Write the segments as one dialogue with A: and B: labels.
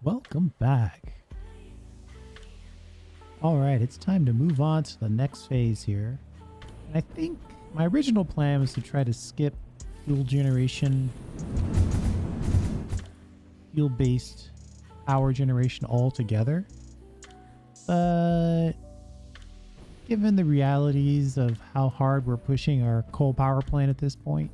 A: Welcome back. All right, it's time to move on to the next phase here. And I think my original plan was to try to skip fuel generation, fuel-based power generation altogether. But given the realities of how hard we're pushing our coal power plant at this point,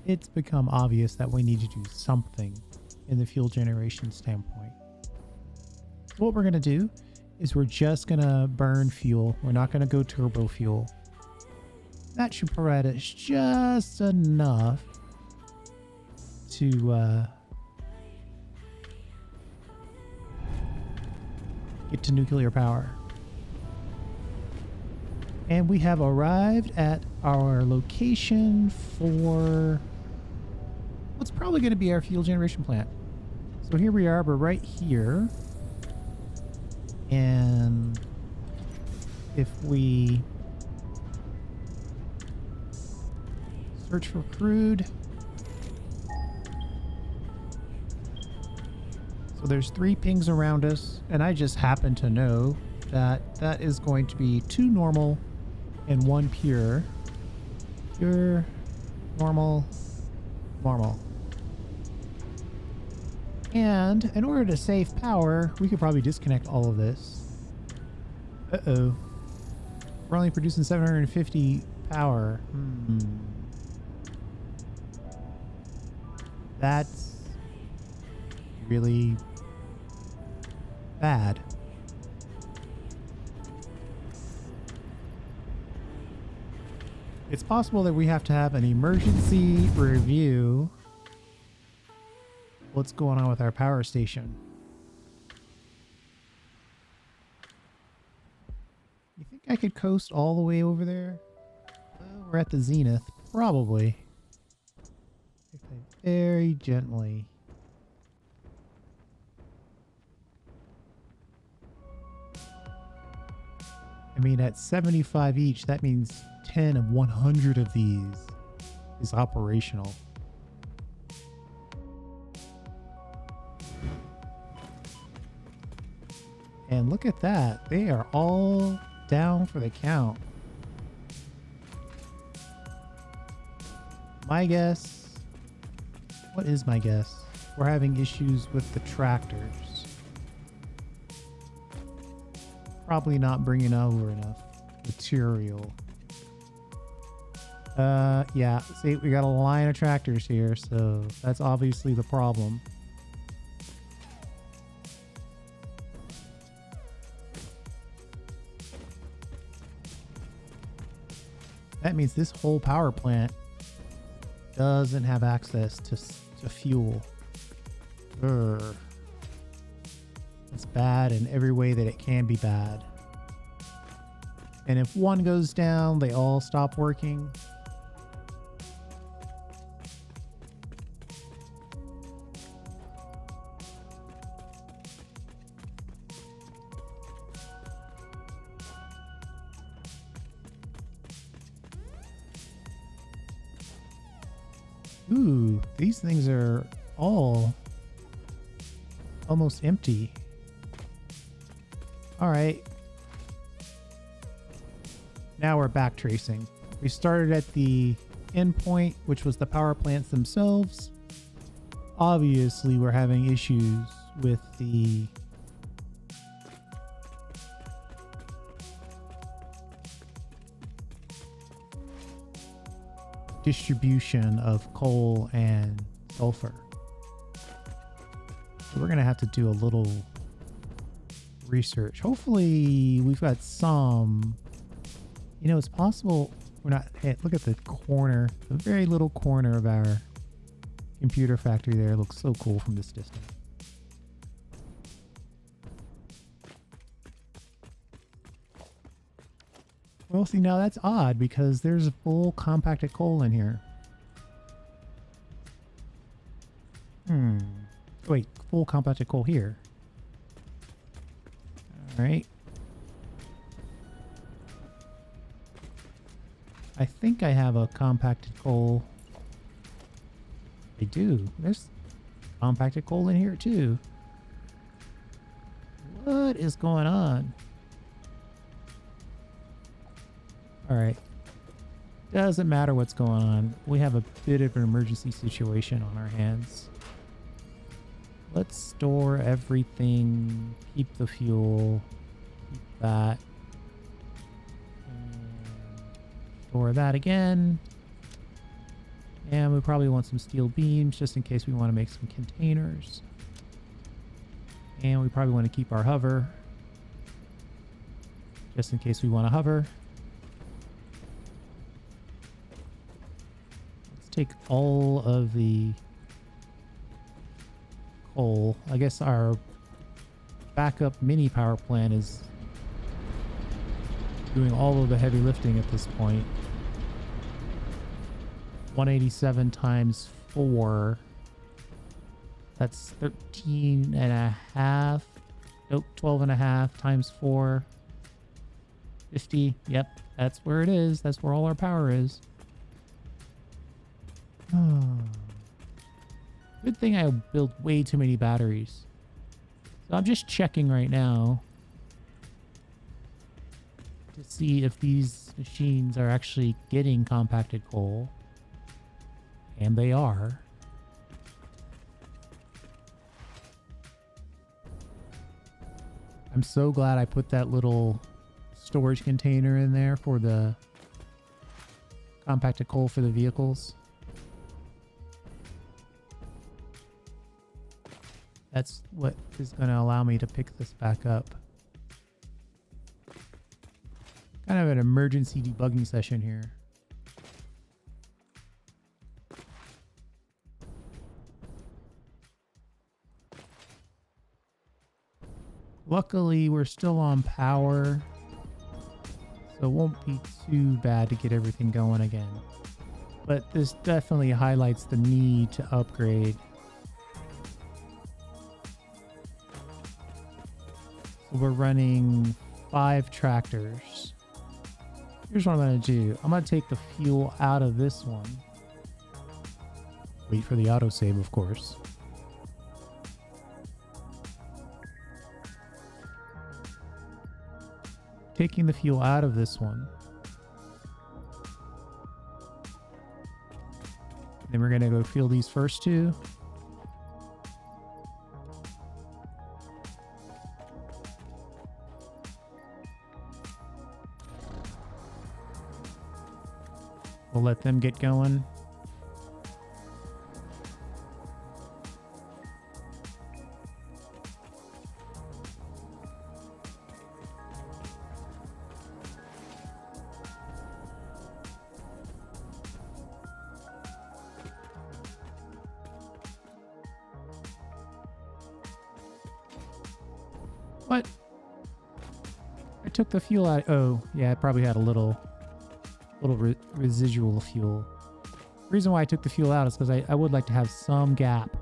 A: it's become obvious that we need to do something in the fuel generation standpoint. So what we're going to do is we're just going to burn fuel. We're not going to go turbo fuel. That should provide us just enough to get to nuclear power. And we have arrived at our location for what's probably going to be our fuel generation plant. So here we are, we're right here. And if we search for crude, so there's 3 pings around us, and I just happen to know that that is going to be 2 normal and 1 pure. Pure, normal, normal. And in order to save power, we could probably disconnect all of this. Uh-oh. We're only producing 750 power. That's really bad. It's possible that we have to have an emergency review. What's going on with our power station? You think I could coast all the way over there? We're at the zenith, probably. If I very gently. I mean, at 75 each, that means 10 of 100 of these is operational. And look at that. They are all down for the count. My guess... What is my guess? We're having issues with the tractors. Probably not bringing over enough material. Yeah. See, we got a line of tractors here, so that's obviously the problem. That means this whole power plant doesn't have access to fuel. Urgh. It's bad in every way that it can be bad. And if one goes down, they all stop working. Ooh, these things are all almost empty. All right. Now we're back tracing. We started at the endpoint, which was the power plants themselves. Obviously, we're having issues with the distribution of coal and sulfur. So we're going to have to do a little research. Hopefully we've got some, you know, it's possible we're not hit. Look at the corner, the very little corner of our computer factory there. It looks so cool from this distance. Well, see, now that's odd because there's full compacted coal in here. Wait, full compacted coal here. All right. I think I have a compacted coal. I do. There's compacted coal in here too. What is going on? All right. Doesn't matter what's going on. We have a bit of an emergency situation on our hands. Let's store everything. Keep the fuel. Keep that. And store that again. And we probably want some steel beams just in case we want to make some containers. And we probably want to keep our hover just in case we want to hover. Let's take all of the coal. I guess our backup mini power plant is doing all of the heavy lifting at this point. 187 times 4. That's 13 and a half. Nope, 12 and a half times 4. 50. Yep, that's where it is. That's where all our power is. Good thing I built way too many batteries. So I'm just checking right now to see if these machines are actually getting compacted coal. And they are. I'm so glad I put that little storage container in there for the compacted coal for the vehicles. That's what is going to allow me to pick this back up. Kind of an emergency debugging session here. Luckily, we're still on power, so it won't be too bad to get everything going again. But this definitely highlights the need to upgrade. So we're running 5 tractors. Here's what I'm going to do. I'm going to take the fuel out of this one. Wait for the autosave, of course. Taking the fuel out of this one. Then we're going to go fuel these first 2. We'll let them get going. What? I took the fuel out. Oh, yeah, I probably had a little residual fuel. The reason why I took the fuel out is because I would like to have some gap.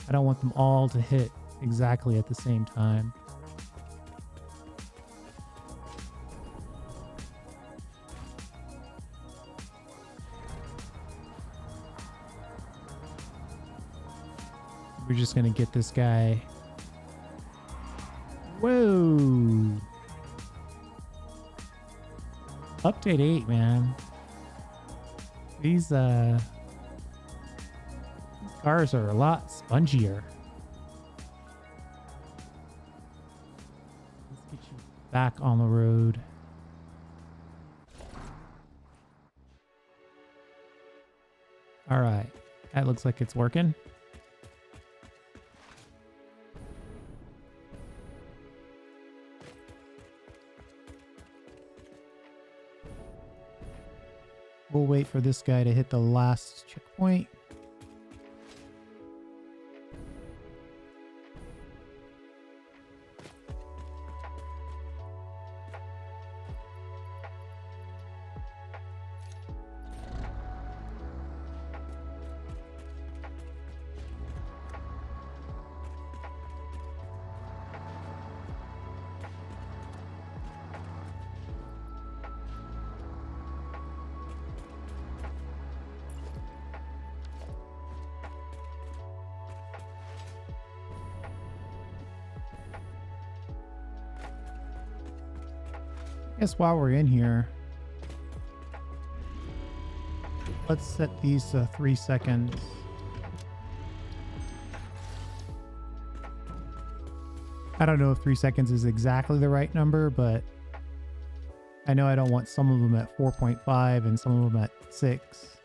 A: I don't want them all to hit exactly at the same time. We're just going to get this guy. Whoa. Update 8, man. These cars are a lot spongier. Let's get you back on the road. All right. That looks like it's working. We'll wait for this guy to hit the last checkpoint. Guess while we're in here, let's set these to 3 seconds. I don't know if 3 seconds is exactly the right number, but I know I don't want some of them at 4.5 and some of them at 6.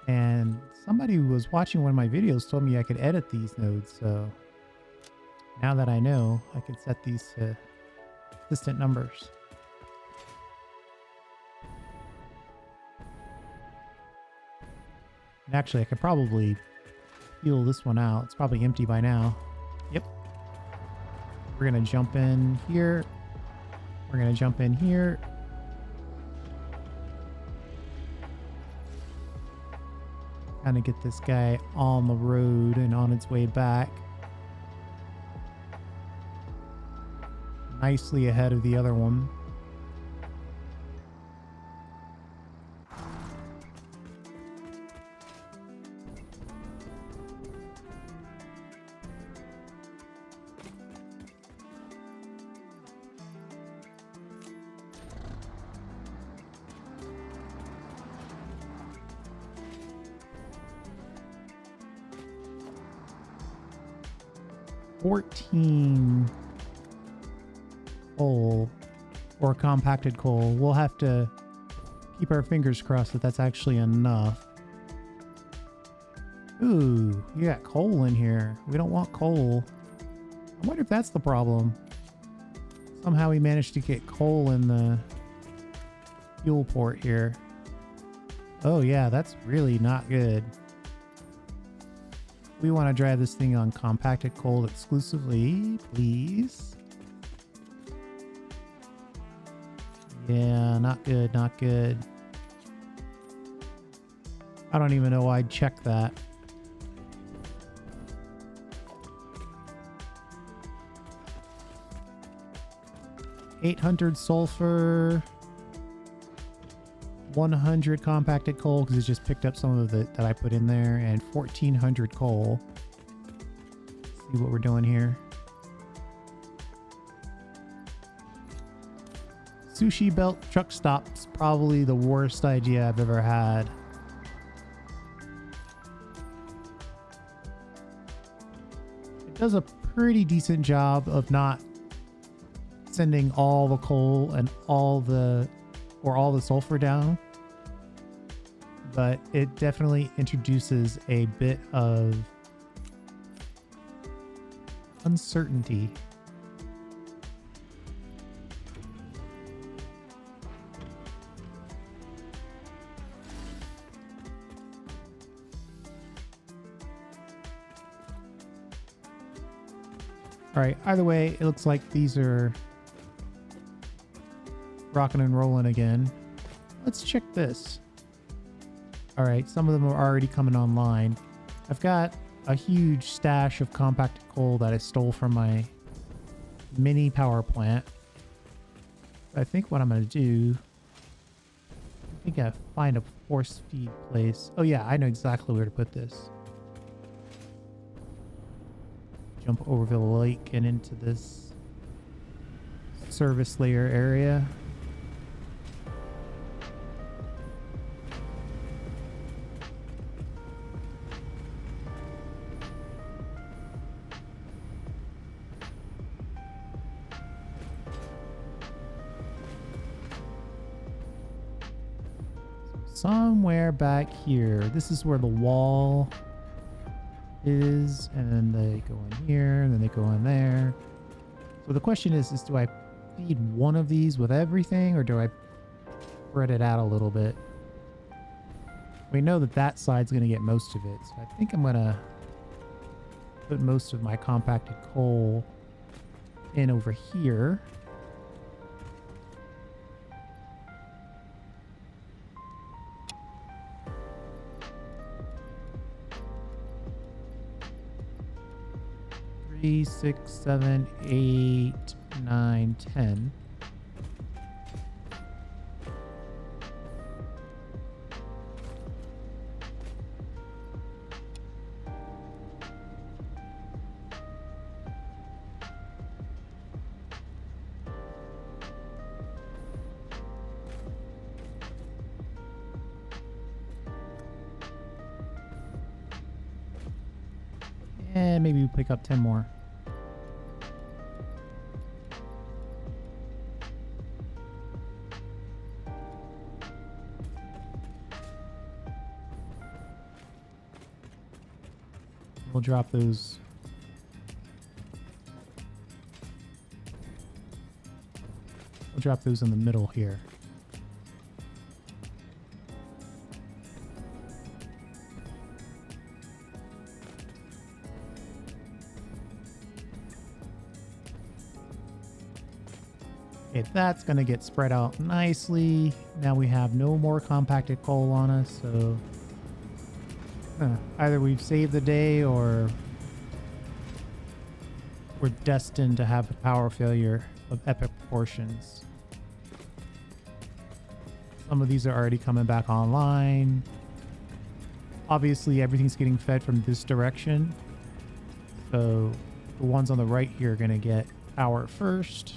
A: And somebody who was watching one of my videos told me I could edit these nodes, so now that I know, I can set these to consistent numbers. And actually, I could probably heal this one out. It's probably empty by now. Yep. We're going to jump in here. We're going to jump in here. Kind of get this guy on the road and on its way back. Nicely ahead of the other one. Coal or compacted coal. We'll have to keep our fingers crossed that that's actually enough. Ooh, you got coal in here. We don't want coal. I wonder if that's the problem. Somehow we managed to get coal in the fuel port here. Oh yeah, that's really not good. We want to drive this thing on compacted coal exclusively, please. Yeah, not good, not good. I don't even know why I'd check that. $800 sulfur, 100 compacted coal because it just picked up some of it that I put in there, and 1400 coal. Let's see what we're doing here. Sushi belt truck stop's probably the worst idea I've ever had. It does a pretty decent job of not sending all the coal and all the sulfur down, but it definitely introduces a bit of uncertainty. All right, either way, it looks like these are rocking and rolling again. Let's check this. All right, some of them are already coming online. I've got a huge stash of compacted coal that I stole from my mini power plant. I think what I'm going to do, I think I find a force feed place. Oh yeah, I know exactly where to put this. Jump over the lake and into this service layer area. Somewhere back here, this is where the wall is, and then they go in here, and then they go in there. So the question is do I feed one of these with everything, or do I spread it out a little bit? We know that that side's going to get most of it, so I think I'm going to put most of my compacted coal in over here. Three, 6, 7, 8, 9, 10. And maybe we pick up 10 more. We'll drop those. We'll drop those in the middle here. Okay, that's going to get spread out nicely. Now we have no more compacted coal on us, so either we've saved the day or we're destined to have a power failure of epic proportions. Some of these are already coming back online. Obviously, everything's getting fed from this direction. So the ones on the right here are going to get power first.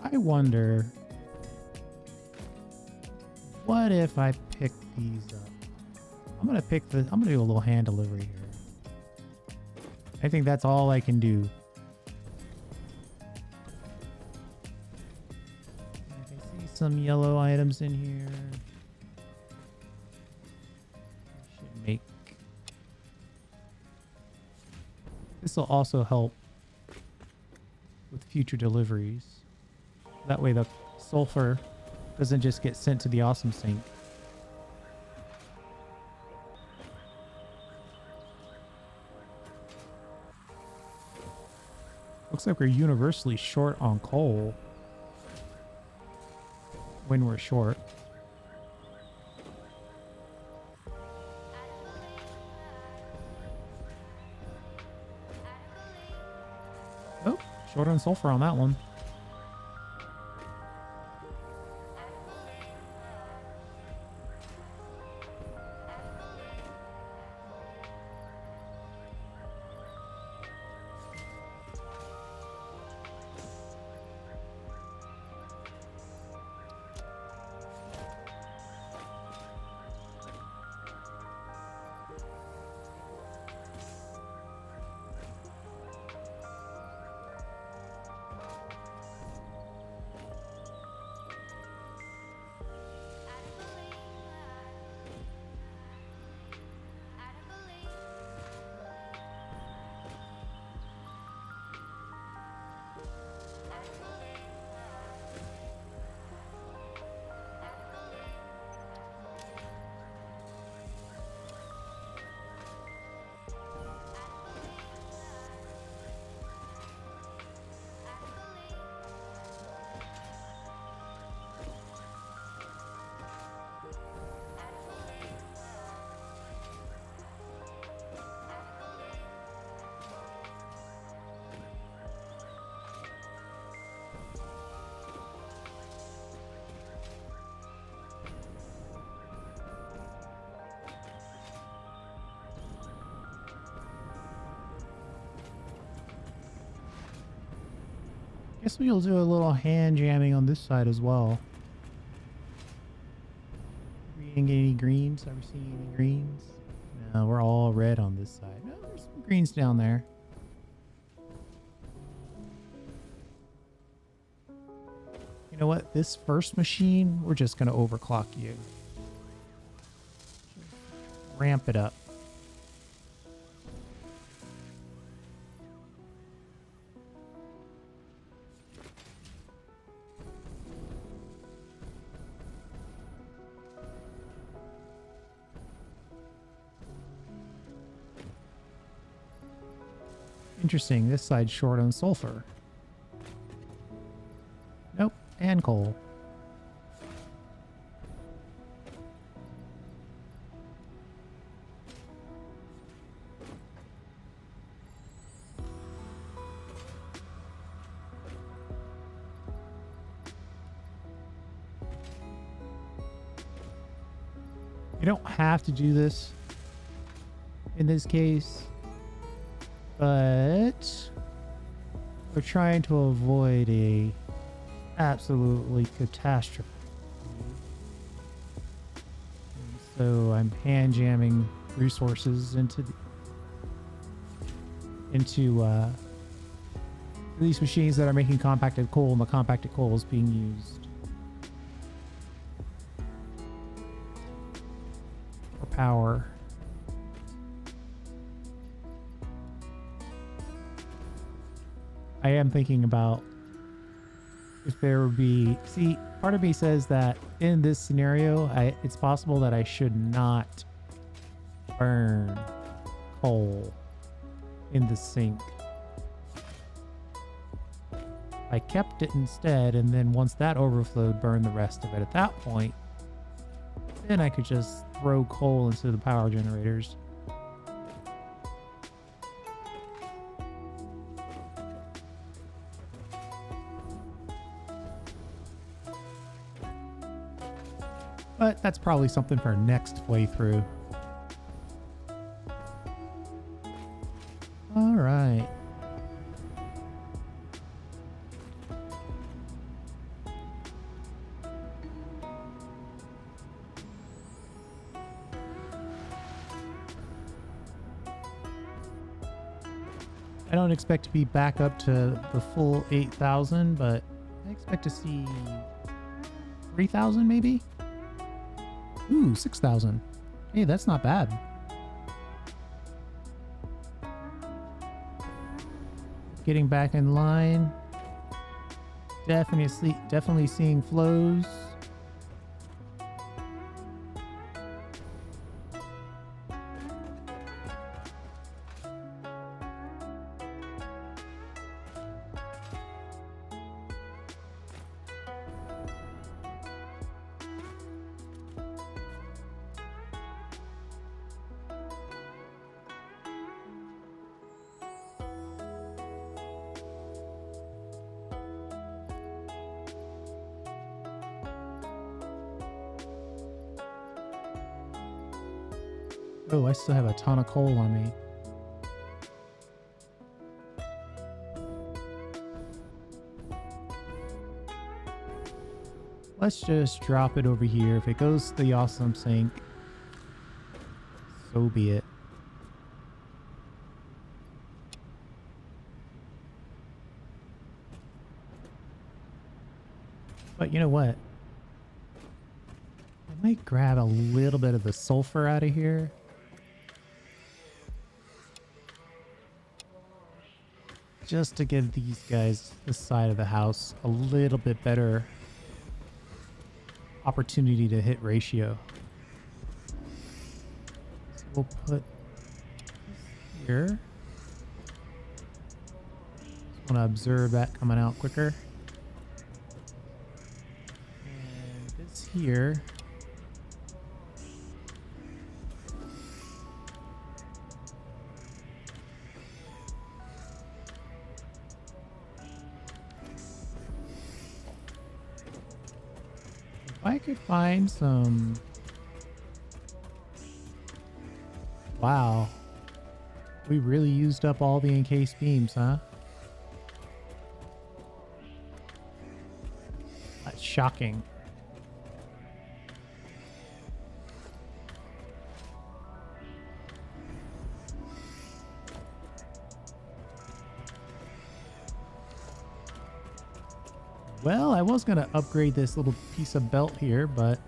A: I wonder, what if I pick these up? I'm gonna do a little hand delivery here. I think that's all I can do. I see some yellow items in here. Should make. This will also help with future deliveries. That way the sulfur doesn't just get sent to the awesome sink. Looks like we're universally short on coal when we're short. Oh, short on sulfur on that one. Guess we'll do a little hand jamming on this side as well. We didn't get any greens. Ever seen any greens? No, we're all red on this side. No, there's some greens down there. You know what? This first machine, we're just going to overclock you. ramp it up. Interesting, this side's short on sulfur. Nope, and coal. You don't have to do this in this case, but we're trying to avoid a absolutely catastrophe. And so I'm hand jamming resources into these machines that are making compacted coal, and the compacted coal is being used for power. I am thinking about if there would be... See, part of me says that in this scenario, it's possible that I should not burn coal in the sink. I kept it instead, and then once that overflowed, burned the rest of it. At that point, then I could just throw coal into the power generators. But that's probably something for our next playthrough. All right. I don't expect to be back up to the full 8,000, but I expect to see 3,000 maybe? Ooh, 6,000. Hey, that's not bad. Getting back in line. Definitely seeing flows. Oh, I still have a ton of coal on me. Let's just drop it over here. If it goes to the awesome sink, so be it. But you know what? I might grab a little bit of the sulfur out of here. Just to give these guys this side of the house a little bit better opportunity to hit ratio. So we'll put this here. Just want to observe that coming out quicker. And this here. I could find some... Wow. We really used up all the encased beams, huh? That's shocking. Well, I was going to upgrade this little piece of belt here, but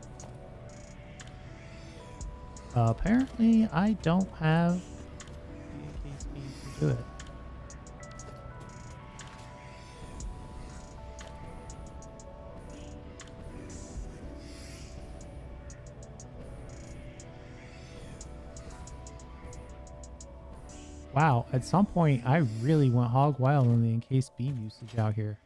A: Apparently, I don't have the encased beam to do it. Wow, at some point, I really went hog wild on the encased beam usage out here.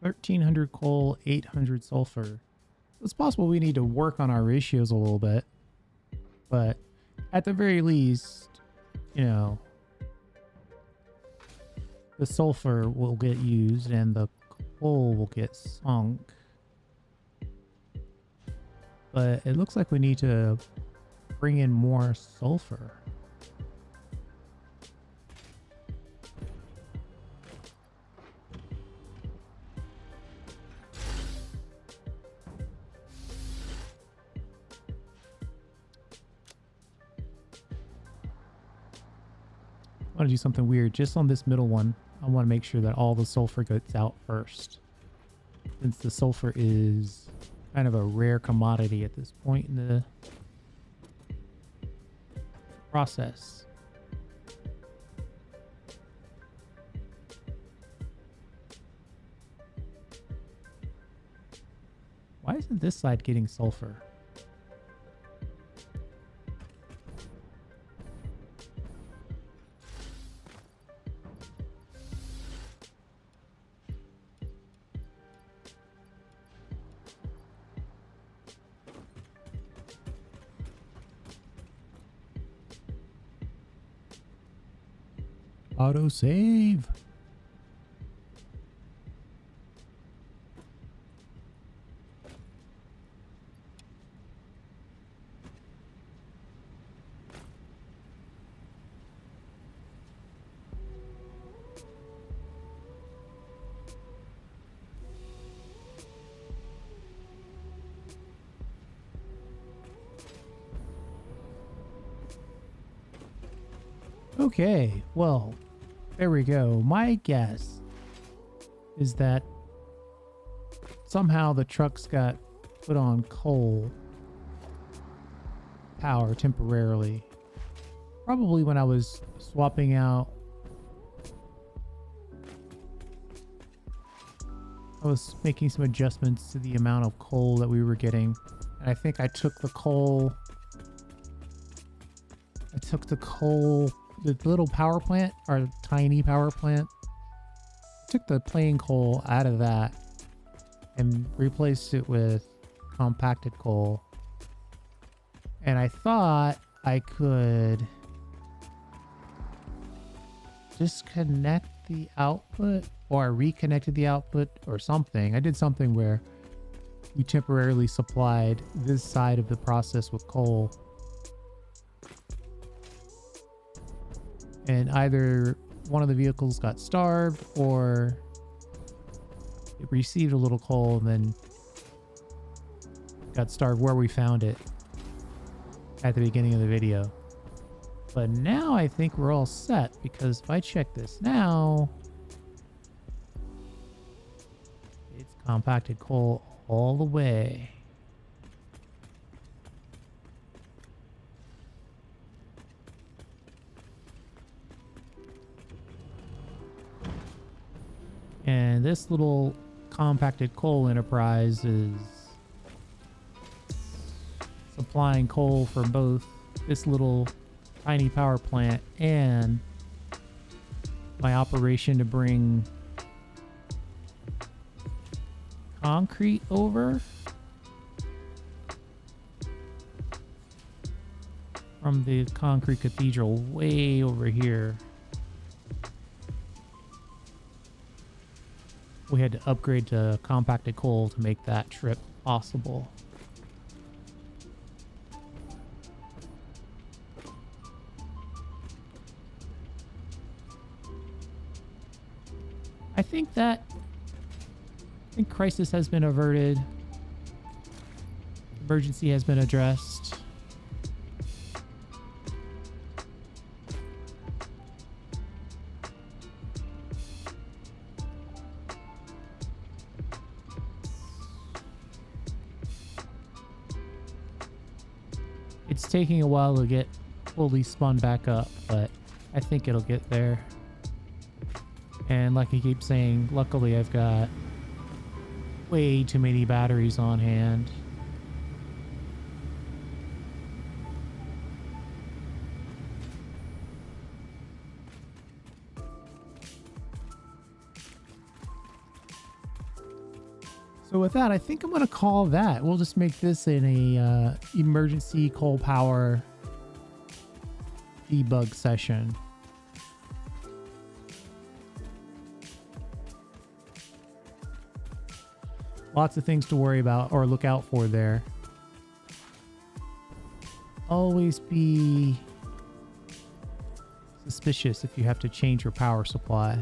A: $1,300 coal, 800 sulfur. It's possible we need to work on our ratios a little bit, but at the very least, you know, the sulfur will get used and the coal will get sunk. But it looks like we need to bring in more sulfur. I want to do something weird just on this middle one. I want to make sure that all the sulfur gets out first, since the sulfur is kind of a rare commodity at this point in the process. Why isn't this side getting sulfur? Auto save. Okay, well, there we go. My guess is that somehow the trucks got put on coal power temporarily. Probably when I was swapping out. I was making some adjustments to the amount of coal that we were getting. And I think I took the coal, the little power plant, our tiny power plant, took the plain coal out of that and replaced it with compacted coal. And I thought I could disconnect the output, or I reconnected the output or something. I did something where we temporarily supplied this side of the process with coal. And either one of the vehicles got starved or it received a little coal and then got starved where we found it at the beginning of the video. But now I think we're all set, because if I check this now, it's compacted coal all the way. And this little compacted coal enterprise is supplying coal for both this little tiny power plant and my operation to bring concrete over from the concrete cathedral way over here. We had to upgrade to compacted coal to make that trip possible. I think crisis has been averted. Emergency has been addressed. It's taking a while to get fully spun back up, but I think it'll get there. And like I keep saying, luckily I've got way too many batteries on hand. So with that, I think I'm going to call that. We'll just make this in a emergency coal power debug session. Lots of things to worry about or look out for there. Always be suspicious if you have to change your power supply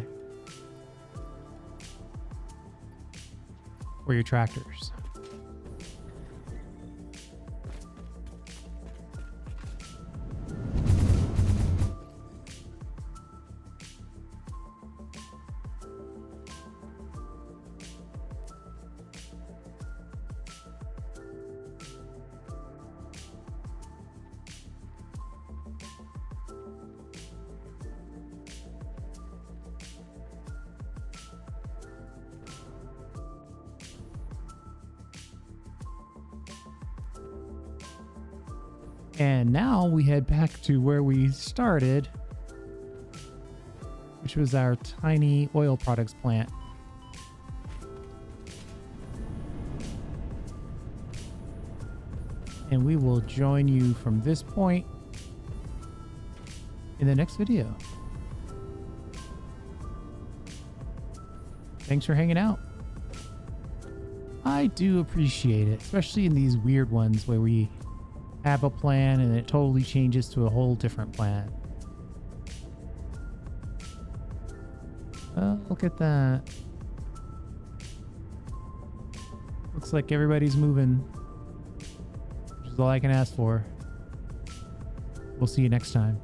A: or your tractors. And now we head back to where we started, which was our tiny oil products plant. And we will join you from this point in the next video. Thanks for hanging out. I do appreciate it, especially in these weird ones where we have a plan and it totally changes to a whole different plan. Look at that. Looks like everybody's moving, which is all I can ask for. We'll see you next time.